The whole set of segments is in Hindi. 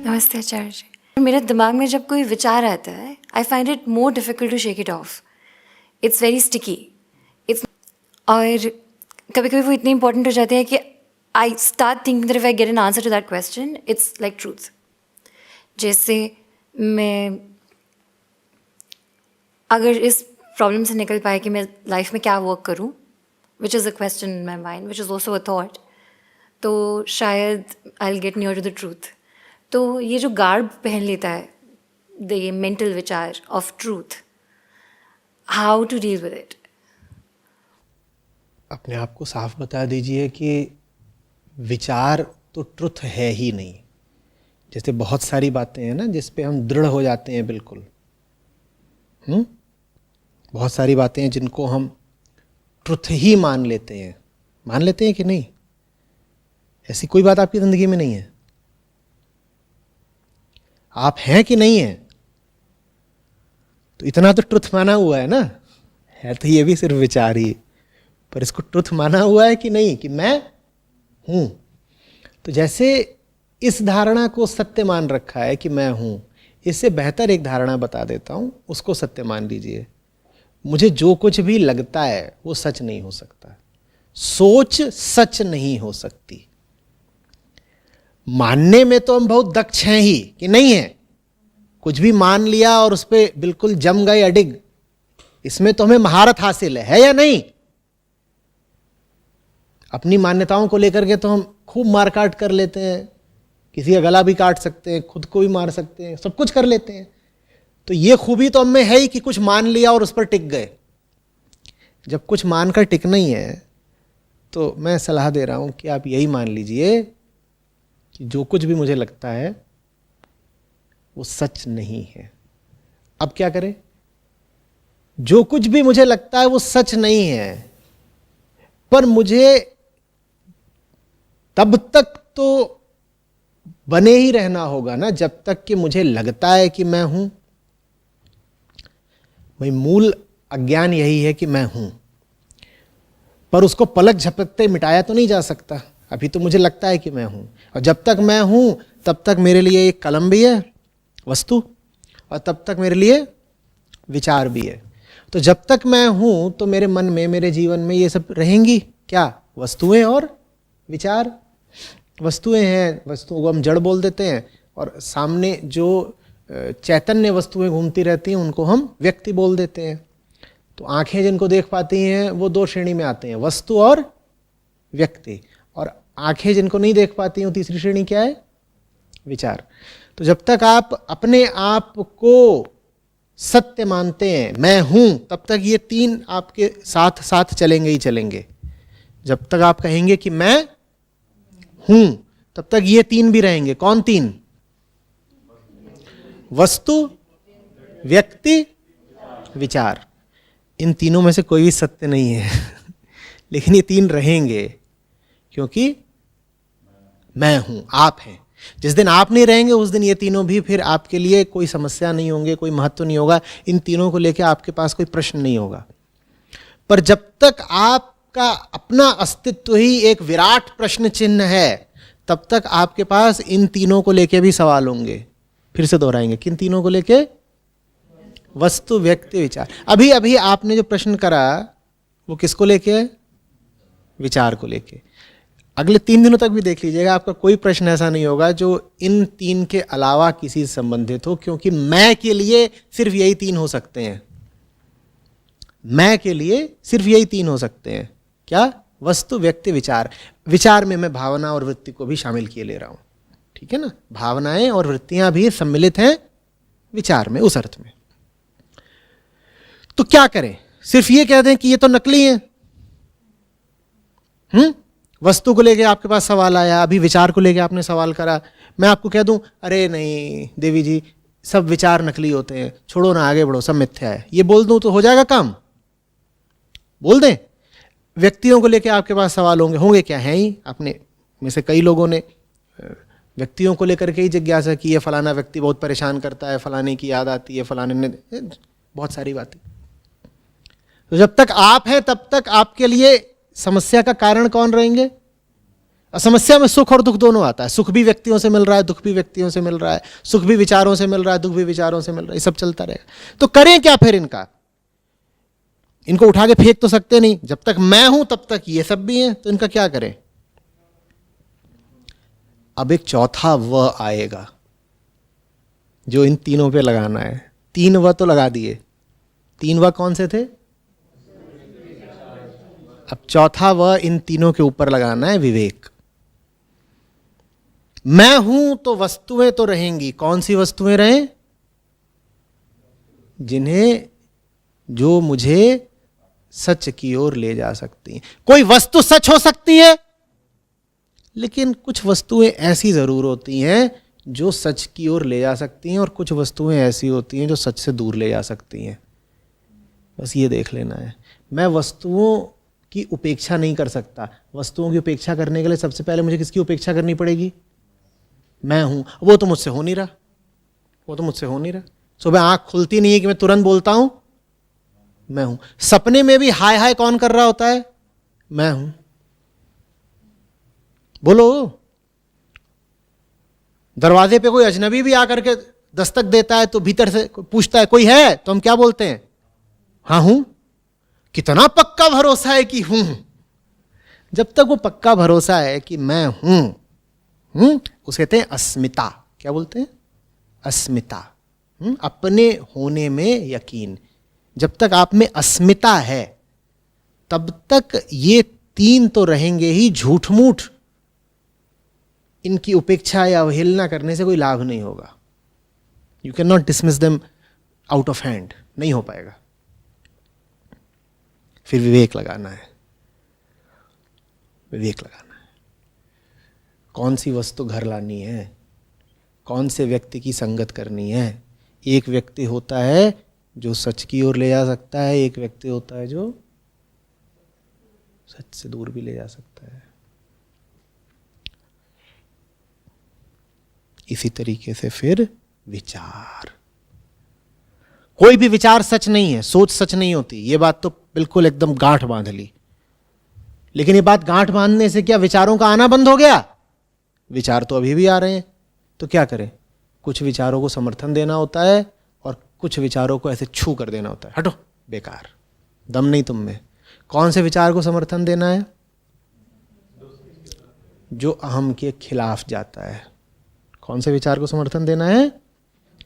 नमस्ते आचार्य जी। मेरे दिमाग में जब कोई विचार आता है, I find it more difficult to shake it off. It's very sticky. It's और कभी कभी वो इतनी इंपॉर्टेंट हो जाते हैं कि I start thinking that if I get an answer to that question it's like truth. जैसे मैं अगर इस प्रॉब्लम से निकल पाए कि मैं लाइफ में क्या वर्क करूं, which is a question in my mind, which is also a thought, तो शायद I will get near to the truth. तो ये जो गार्ब पहन लेता है, द मेंटल विचार of truth, how to deal with it? अपने आप को साफ बता दीजिए कि विचार तो ट्रुथ है ही नहीं। जैसे बहुत सारी बातें हैं ना जिस पे हम दृढ़ हो जाते हैं बिल्कुल, बहुत सारी बातें हैं जिनको हम ट्रुथ ही मान लेते हैं कि नहीं? ऐसी कोई बात आपकी जिंदगी में नहीं है? आप हैं कि नहीं हैं? तो इतना तो ट्रुथ माना हुआ है ना, है तो ये भी सिर्फ विचार ही, पर इसको ट्रुथ माना हुआ है कि नहीं कि मैं हूं। तो जैसे इस धारणा को सत्य मान रखा है कि मैं हूं, इससे बेहतर एक धारणा बता देता हूं, उसको सत्य मान लीजिए। मुझे जो कुछ भी लगता है वो सच नहीं हो सकता। सोच सच नहीं हो सकती। मानने में तो हम बहुत दक्ष हैं ही कि नहीं है, कुछ भी मान लिया और उस पर बिल्कुल जम गए अडिग, इसमें तो हमें महारत हासिल है या नहीं? अपनी मान्यताओं को लेकर के तो हम खूब मारकाट कर लेते हैं, किसी का गला भी काट सकते हैं, खुद को भी मार सकते हैं, सब कुछ कर लेते हैं। तो ये खूबी तो हमें है ही कि कुछ मान लिया और उस पर टिक गए। जब कुछ मानकर टिकना ही है तो मैं सलाह दे रहा हूं कि आप यही मान लीजिए कि जो कुछ भी मुझे लगता है वो सच नहीं है। अब क्या करें? जो कुछ भी मुझे लगता है वो सच नहीं है, पर मुझे तब तक तो बने ही रहना होगा ना जब तक कि मुझे लगता है कि मैं हूं। भाई मूल अज्ञान यही है कि मैं हूं, पर उसको पलक झपकते मिटाया तो नहीं जा सकता। अभी तो मुझे लगता है कि मैं हूं, और जब तक मैं हूं तब तक मेरे लिए एक कलम भी है, वस्तु, और तब तक मेरे लिए विचार भी है। तो जब तक मैं हूं तो मेरे मन में, मेरे जीवन में ये सब रहेंगी क्या? वस्तुएं और विचार। वस्तुएं हैं, वस्तुओं को हम जड़ बोल देते हैं, और सामने जो चैतन्य वस्तुएं घूमती रहती हैं उनको हम व्यक्ति बोल देते हैं। तो आंखें जिनको देख पाती हैं वो दो श्रेणी में आते हैं, वस्तु और व्यक्ति। और आंखें जिनको नहीं देख पाती हैं, तीसरी श्रेणी क्या है? विचार। तो जब तक आप अपने आप को सत्य मानते हैं, मैं हूं, तब तक ये तीन आपके साथ साथ चलेंगे ही चलेंगे। जब तक आप कहेंगे कि मैं हूं, तब तक ये तीन भी रहेंगे। कौन तीन? वस्तु, व्यक्ति, विचार। इन तीनों में से कोई भी सत्य नहीं है लेकिन ये तीन रहेंगे, क्योंकि मैं हूं, आप हैं। जिस दिन आप नहीं रहेंगे उस दिन ये तीनों भी फिर आपके लिए कोई समस्या नहीं होंगे, कोई महत्व नहीं होगा। इन तीनों को लेकर आपके पास कोई प्रश्न नहीं होगा। पर जब तक आपका अपना अस्तित्व ही एक विराट प्रश्न चिन्ह है, तब तक आपके पास इन तीनों को लेके भी सवाल होंगे। फिर से दोहराएंगे, किन तीनों को लेके? वस्तु, व्यक्ति, विचार। अभी अभी आपने जो प्रश्न करा वो किसको लेके है? विचार को लेके। अगले 3 दिनों तक भी देख लीजिएगा, आपका कोई प्रश्न ऐसा नहीं होगा जो इन तीन के अलावा किसी से संबंधित हो, क्योंकि मैं के लिए सिर्फ यही तीन हो सकते हैं। मैं के लिए सिर्फ यही तीन हो सकते हैं। क्या? वस्तु, व्यक्ति, विचार। विचार में मैं भावना और वृत्ति को भी शामिल किए ले रहा हूं, ठीक है ना? भावनाएं और वृत्तियां भी सम्मिलित हैं विचार में, उस अर्थ में। तो क्या करें? सिर्फ ये कह दें कि ये तो नकली है? वस्तु को लेके आपके पास सवाल आया, अभी विचार को लेके आपने सवाल करा, मैं आपको कह दूं अरे नहीं देवी जी, सब विचार नकली होते हैं, छोड़ो ना, आगे बढ़ो, सब मिथ्या है, ये बोल दूं तो हो जाएगा काम? बोल दें? व्यक्तियों को लेके आपके पास सवाल होंगे क्या? हैं ही। आपने में से कई लोगों ने व्यक्तियों को लेकर के ही जिज्ञासा की है, फलाना व्यक्ति बहुत परेशान करता है, फलाने की याद आती है, फलाने ने, बहुत सारी बातें। तो जब तक आप हैं तब तक आपके लिए समस्या का कारण कौन रहेंगे? और समस्या में सुख और दुख दोनों आता है। सुख भी व्यक्तियों से मिल रहा है, दुख भी व्यक्तियों से मिल रहा है, सुख भी विचारों से मिल रहा है, दुख भी विचारों से मिल रहा है, ये सब चलता रहेगा। तो करें क्या फिर? इनको उठा के फेंक तो सकते नहीं। जब तक मैं हूं तब तक ये सब भी हैं, तो इनका क्या करें? अब एक चौथा व आएगा जो इन तीनों पे लगाना है। 3 व तो लगा दिए, 3 व कौन से थे? अब चौथा व इन तीनों के ऊपर लगाना है, विवेक। मैं हूं तो वस्तुएं तो रहेंगी। कौन सी वस्तुएं रहें? जो मुझे सच की ओर ले जा सकती हैं। कोई वस्तु सच हो सकती है, लेकिन कुछ वस्तुएं ऐसी जरूर होती हैं जो सच की ओर ले जा सकती हैं, और कुछ वस्तुएं ऐसी होती हैं जो सच से दूर ले जा सकती हैं। बस ये देख लेना है। मैं वस्तुओं की उपेक्षा नहीं कर सकता। वस्तुओं की उपेक्षा करने के लिए सबसे पहले मुझे किसकी उपेक्षा करनी पड़ेगी? मैं हूं। वो तो मुझसे हो नहीं रहा। सुबह आंख खुलती नहीं है कि मैं तुरंत बोलता हूं मैं हूं। सपने में भी हाय हाय कौन कर रहा होता है? मैं हूं। बोलो। दरवाजे पे कोई अजनबी भी आकर के दस्तक देता है तो भीतर से पूछता है कोई है, तो हम क्या बोलते हैं? हाँ हूं। कितना पक्का भरोसा है कि हूं। जब तक वो पक्का भरोसा है कि मैं हूं, उसे कहते हैं अस्मिता। क्या बोलते हैं? अस्मिता। अपने होने में यकीन। जब तक आप में अस्मिता है तब तक ये 3 तो रहेंगे ही। झूठ मूठ इनकी उपेक्षा या अवहेलना करने से कोई लाभ नहीं होगा। You can not dismiss them out of hand, नहीं हो पाएगा। फिर विवेक लगाना है। कौन सी वस्तु घर लानी है, कौन से व्यक्ति की संगत करनी है। एक व्यक्ति होता है जो सच की ओर ले जा सकता है, एक व्यक्ति होता है जो सच से दूर भी ले जा सकता है। इसी तरीके से फिर विचार। कोई भी विचार सच नहीं है, सोच सच नहीं होती। ये बात तो बिल्कुल एकदम गांठ बांध ली। लेकिन ये बात गांठ बांधने से क्या विचारों का आना बंद हो गया? विचार तो अभी भी आ रहे हैं। तो क्या करें? कुछ विचारों को समर्थन देना होता है और कुछ विचारों को ऐसे छू कर देना होता है। हटो, बेकार, दम नहीं तुम में। कौन से विचार को समर्थन देना है? जो अहम के खिलाफ जाता है। कौन से विचार को समर्थन देना है?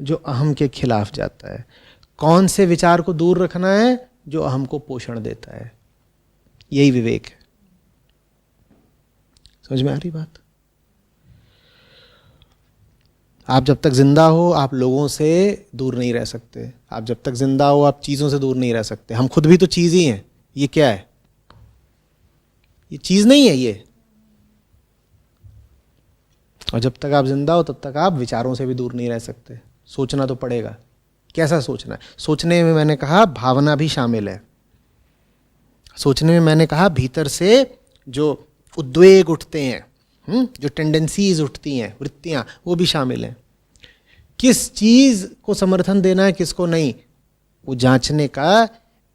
जो अहम के खिलाफ जाता है। कौन से विचार को दूर रखना है? जो अहम को पोषण देता है। यही विवेक है। समझ में आ रही बात? आप जब तक जिंदा हो आप लोगों से दूर नहीं रह सकते। आप जब तक जिंदा हो आप चीज़ों से दूर नहीं रह सकते। हम खुद भी तो चीज़ ही हैं। ये क्या है? ये चीज़ नहीं है ये। और जब तक आप जिंदा हो तब तक आप विचारों से भी दूर नहीं रह सकते। सोचना तो पड़ेगा। कैसा सोचना है? सोचने में मैंने कहा भावना भी शामिल है। सोचने में मैंने कहा भीतर से जो उद्वेग उठते हैं, जो टेंडेंसीज उठती हैं, वृत्तियां, वो भी शामिल हैं। किस चीज को समर्थन देना है, किसको नहीं, वो जांचने का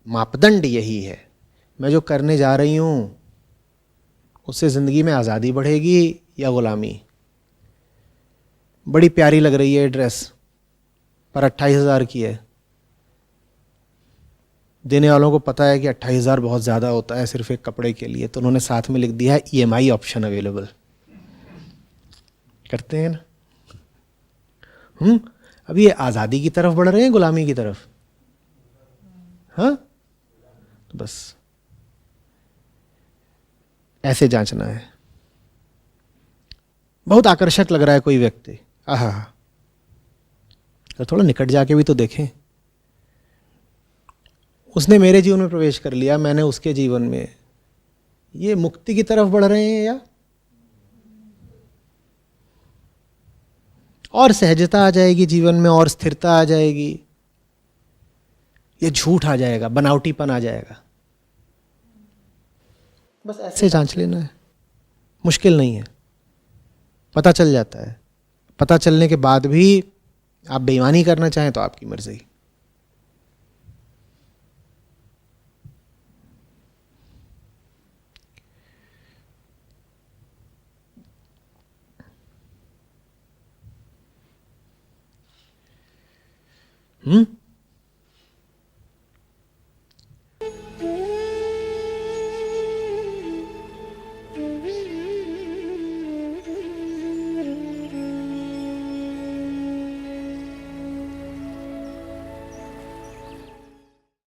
मापदंड यही है। मैं जो करने जा रही हूं उससे जिंदगी में आज़ादी बढ़ेगी या गुलामी? बड़ी प्यारी लग रही है ड्रेस, पर 28,000 की है। देने वालों को पता है कि 28,000 बहुत ज़्यादा होता है सिर्फ एक कपड़े के लिए, तो उन्होंने साथ में लिख दिया है EMI ऑप्शन अवेलेबल। करते हैं ना? अब ये आज़ादी की तरफ बढ़ रहे हैं, गुलामी की तरफ? हाँ, तो बस ऐसे जांचना है। बहुत आकर्षक लग रहा है कोई व्यक्ति, आहा, तो थोड़ा निकट जाके भी तो देखें। उसने मेरे जीवन में प्रवेश कर लिया, मैंने उसके जीवन में। ये मुक्ति की तरफ बढ़ रहे हैं या और सहजता आ जाएगी जीवन में, और स्थिरता आ जाएगी, ये झूठ आ जाएगा, बनावटीपन आ जाएगा? बस ऐसे जांच लेना है। मुश्किल नहीं है, पता चल जाता है। पता चलने के बाद भी आप बेईमानी करना चाहें तो आपकी मर्जी। हम्म